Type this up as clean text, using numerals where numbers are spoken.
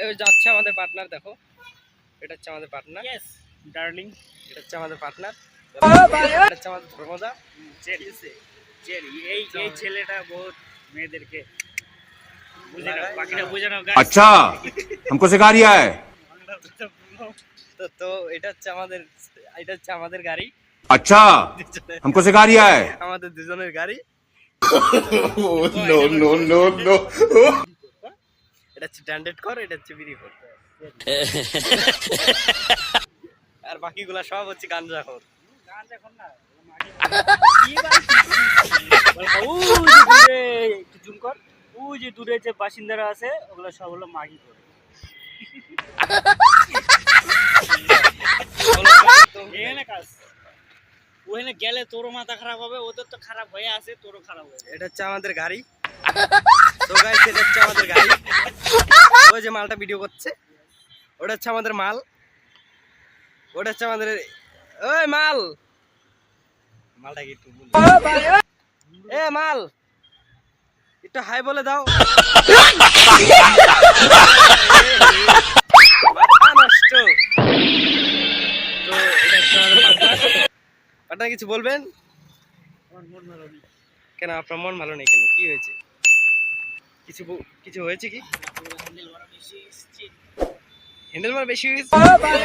এই যাচ্ছে আমাদের পার্টনার, দেখো এটা হচ্ছে আমাদের পার্টনার। ইয়েস ডার্লিং, এটা হচ্ছে আমাদের পার্টনার। এটা হচ্ছে আমাদের ধর্মদা। এই ছেলেটা বহুত মেয়েদেরকে বুঝে না, বাকিটা বুঝে না। अच्छा हमको सिखा रिया है। তো এটা হচ্ছে আমাদের গাড়ি। अच्छा हमको सिखा रिया है। আমাদের দুজনের গাড়ি। नो नो नो नो এটা হচ্ছে স্ট্যান্ডার্ড কর, এটা হচ্ছে বিড়ি কর। আর বাকিগুলা সব হচ্ছে গাঞ্জা কর। গান দেখুন না, কি দূরে একটু জুম কর, ওই যে দূরে যে বাসিন্দারা আছে ওগুলো সব হলো মাগি করে। এখানে কাজ, ওখানে গেলে তোরও মাথা খারাপ হবে, ওদের তো খারাপ হয়ে আছে, তোরও খারাপ হবে। এটা হচ্ছে আমাদের গাড়ি। তো গাইস, এটা হচ্ছে আমাদের গাড়ি। ওই যে মালটা ভিডিও করছে, ওটা হচ্ছে আমাদের মাল। ওটা হচ্ছে আমাদের ওই মালটা কি একটু এ মাল একটু হাই বলে দাও। মাথা নষ্ট। তো এটা হচ্ছে আমাদের পার্টনার। কিছু বলবেন? আমার মন ভালো নেই। কেন আপনার মন ভালো নেই কেন? কি হয়েছে? কিছু হয়েছে কি? হ্যান্ডেল মারা বেশি হয়েছে। ভাই